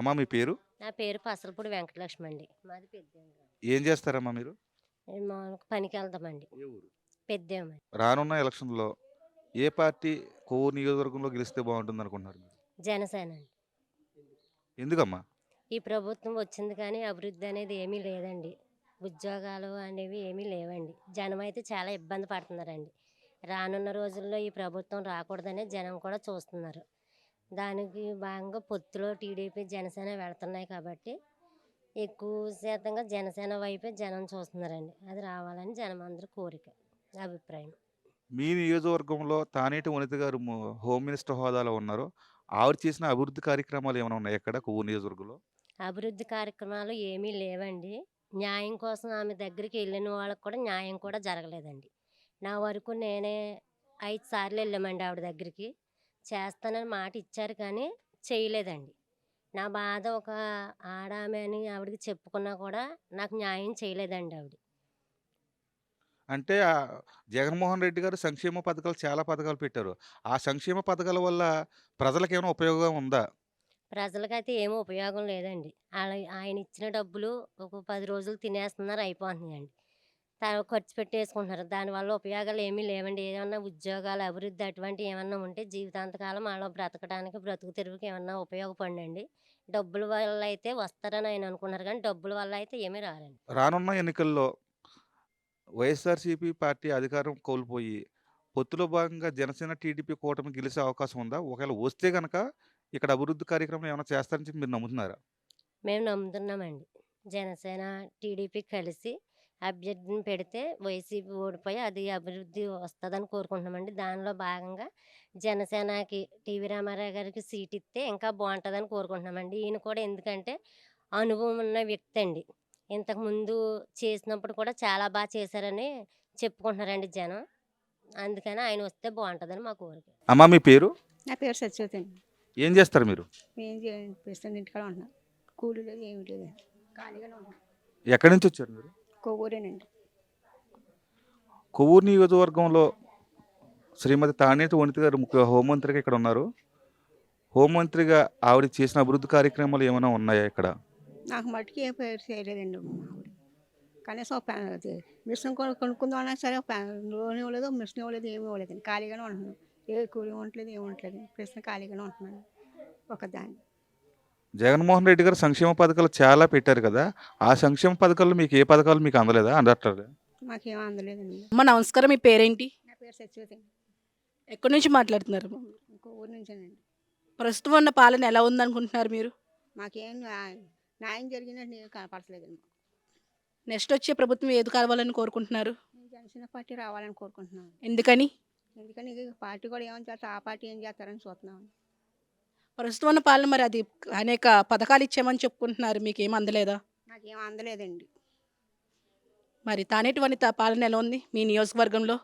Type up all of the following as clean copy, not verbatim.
అమ్మ మీ పేరు? నా పేరు పసలపూడి వెంకటలక్ష్మి అండి. మాది పెద్దేములు. ఏం చేస్తారమ్మా మీరు? మేము మామూలుగా పనికెళ్తామండి. ఏ ఊరు? పెద్దేము. రానున్న ఎలక్షన్‌లో ఏ పార్టీ కొవ్వూరు నియోజకవర్గంలో గెలిస్తే బావుంటుందనుకుంటున్నారు మీరు? జనసేన అండి. ఎందుకమ్మా? ఈ ప్రభుత్వం వచ్చింది కానీ అభివృద్ధి అనేది ఏమీ లేదండి. ఉద్యోగాలు అనేవి ఏమీ లేవండి. జనమైతే చాలా ఇబ్బంది పడుతున్నారండి. రానున్న రోజుల్లో ఈ ప్రభుత్వం రాకూడదనే జనం కూడా చూస్తున్నారు. దానికి భాగంగా పొత్తులో టీడీపీ, జనసేన వెళ్తున్నాయి కాబట్టి ఎక్కువ శాతంగా జనసేన వైపే జనం చూస్తున్నారండి. అది రావాలని జనమందరి కోరిక, అభిప్రాయం. మీ నియోజకవర్గంలో తానేటి వనిత గారు హోమ్ మినిస్టర్ హోదాలో ఉన్నారు. ఆవిడ చేసిన అభివృద్ధి కార్యక్రమాలు ఏమైనా ఉన్నాయా ఇక్కడ కొవ్వూరు నియోజకవర్గంలో? అభివృద్ధి కార్యక్రమాలు ఏమీ లేవండి. న్యాయం కోసం ఆమె దగ్గరికి వెళ్ళిన వాళ్ళకి కూడా న్యాయం కూడా జరగలేదండి. నా వరకు నేనే 5 సార్లు వెళ్ళామండి ఆవిడ దగ్గరికి. చేస్తానని మాట ఇచ్చారు కానీ చేయలేదండి. నా బాధ ఒక ఆడామె అని ఆవిడకి చెప్పుకున్నా కూడా నాకు న్యాయం చేయలేదండి ఆవిడ. అంటే జగన్మోహన్ రెడ్డి గారు సంక్షేమ పథకాలు చాలా పథకాలు పెట్టారు. ఆ సంక్షేమ పథకాల వల్ల ప్రజలకేమైనా ఉపయోగం ఉందా? ప్రజలకైతే ఏమి ఉపయోగం లేదండి. ఆయన ఇచ్చిన డబ్బులు ఒక 10 రోజులు తినేస్తున్నారు, అయిపోతున్నాయండి. ఖర్చు పెట్టేసుకుంటున్నారు. దానివల్ల ఉపయోగాలు ఏమీ లేవండి. ఏమన్నా ఉద్యోగాలు, అభివృద్ధి అటువంటివి ఏమన్నా ఉంటే జీవితాంతకాలం అలా బ్రతకడానికి, బ్రతుకు తెరువుకి ఏమన్నా ఉపయోగపడండి. డబ్బుల వల్ల అయితే వస్తారని ఆయన అనుకున్నారు కానీ డబ్బుల వల్ల అయితే ఏమీ రారండి. రానున్న ఎన్నికల్లో వైఎస్ఆర్‌సీపీ పార్టీ అధికారం కోల్పోయి, పొత్తులో భాగంగా జనసేన, టీడీపీ కూటమి గెలిసే అవకాశం ఉందా? ఒకవేళ వస్తే గనక ఇక్కడ అభివృద్ధి కార్యక్రమం ఏమైనా చేస్తారని చెప్పి మీరు నమ్ముతున్నారా? మేము నమ్ముతున్నామండి. జనసేన, టీడీపీ కలిసి అభ్యర్థిని పెడితే వైసీపీ ఓడిపోయి అది అభివృద్ధి వస్తదని కోరుకుంటున్నామండి. దానిలో భాగంగా జనసేనకి టీవీ రామారావు గారికి సీట్ ఇస్తే ఇంకా బావుంటదని కోరుకుంటున్నామండి. ఈయన కూడా ఎందుకంటే అనుభవం ఉన్న వ్యక్తి అండి. ఇంతకుముందు చేసినప్పుడు కూడా చాలా చేశారని చెప్పుకుంటున్నారండి జనం. అందుకని ఆయన వస్తే బావుంటదని మా కోరిక. అమ్మ మీ పేరు? నా పేరు సత్యవతి అండి. ఏం చేస్తారు మీరు? ఏం చేయండి ప్రస్తుతం ఇంటికాడ ఉంటున్నా. కూలి లేదు ఏమి లేదు, ఖాళీగానే ఉంటున్నా. ఎక్కడి నుంచి వచ్చారు మీరు? కొవ్వూరేనండి. కొవ్వూరు నియోజకవర్గంలో శ్రీమతి తానేటి వనిత గారు హోంమంత్రిగా ఇక్కడ ఉన్నారు. హోంమంత్రిగా ఆవిడ చేసిన అభివృద్ధి కార్యక్రమాలు ఏమైనా ఉన్నాయా ఇక్కడ? నాకు మట్టుకు ఏం పేరు చేయలేదండి ఆవిడ. కనీసం అది మిషన్ కొనుక్కుందామన్నా సరే లోన్ ఇవ్వలేదు, మిషన్ ఇవ్వలేదు, ఏమి ఇవ్వలేదండి. ఖాళీగానే ఉంటున్నాను. ఏ కూలి ఉండట్లేదు, ఏమి ఉండట్లేదు. ప్రస్తుతం ఖాళీగానే ఉంటున్నాను ఒకదాన్ని. జగన్మోహన్ రెడ్డి గారు సంక్షేమ పథకాలు చాలా పెట్టారు కదా! ఆ సంక్షేమ పథకాల్లో మీకు ఏ పథకాలు మీకు అందలేదా? అందట్లేదా? మాకేం అందలేదండి. అమ్మ నమస్కారం. మీ పేరేంటి? నా పేరు సత్యవతి అండి. ఎక్కడి నుంచి మాట్లాడుతున్నారు? కొవ్వూరు నుంచేనండి. ప్రస్తుతం ఉన్న పాలన ఎలా ఉందనుకుంటున్నారు మీరు? మాకేం న్యాయం జరిగినట్టు నేను కనపడలేదండి. నెక్స్ట్ వచ్చే ప్రభుత్వం ఏది కావాలని కోరుకుంటున్నారు? నేను జనసేన పార్టీ రావాలని కోరుకుంటున్నాను. ఎందుకని? ఎందుకని ఈ పార్టీ కూడా ఏమని చేస్తారు, ఆ పార్టీ ఏం చేస్తారని చూస్తున్నాం. ప్రస్తుతం ఉన్న పాలన మరి అది అనేక పథకాలు ఇచ్చామని చెప్పుకుంటున్నారు. మీకేం అందలేదా? నాకేం అందలేదండి. మరి తానేటి వనిత పాలన ఎలా ఉంది మీ నియోజకవర్గంలో?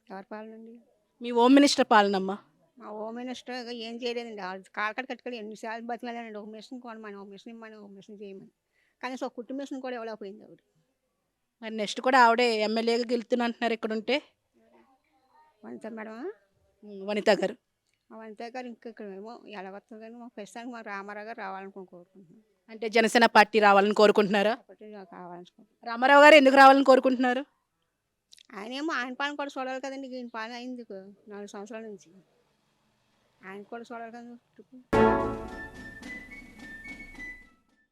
ఎవరి పాలనండి? మీ హోమ్ మినిస్టర్ పాలనమ్మ. మా హోమ్ మినిస్టర్ ఏం చేయలేదండి. కాలకడ కట్టుకొని ఎన్నిసార్లు బతిమాలండి. ఒక మిషన్ కొనమని, ఒక మిషన్ ఇమ్మని, ఒక మిషన్ చేయమని. కనీసం ఒక కుట్టు మిషన్ కూడా ఇవ్వలేకపోయింది ఆవిడ. మరి నెక్స్ట్ కూడా ఆవిడే ఎమ్మెల్యేగా గెలుతున్నా అంటున్నారు ఇక్కడ ఉంటే. వనిత మేడం, వనిత గారు. ఆ వనిత గారు ఇక్కడ ఏమో ఎలా వస్తుంది కానీ మా ప్రస్తుతానికి మా రామారావు గారు రావాలని కోరుకుంటున్నాం. అంటే జనసేన పార్టీ రావాలని కోరుకుంటున్నారా? కాబట్టి కావాలనుకుంటున్నాం. రామారావు గారు ఎందుకు రావాలని కోరుకుంటున్నారు? ఆయన ఏమో ఆయన పాలన కూడా చూడాలి కదండి. ఈయన పాలన అయింది 4 సంవత్సరాల నుంచి. ఆయన కూడా చూడాలి కదా.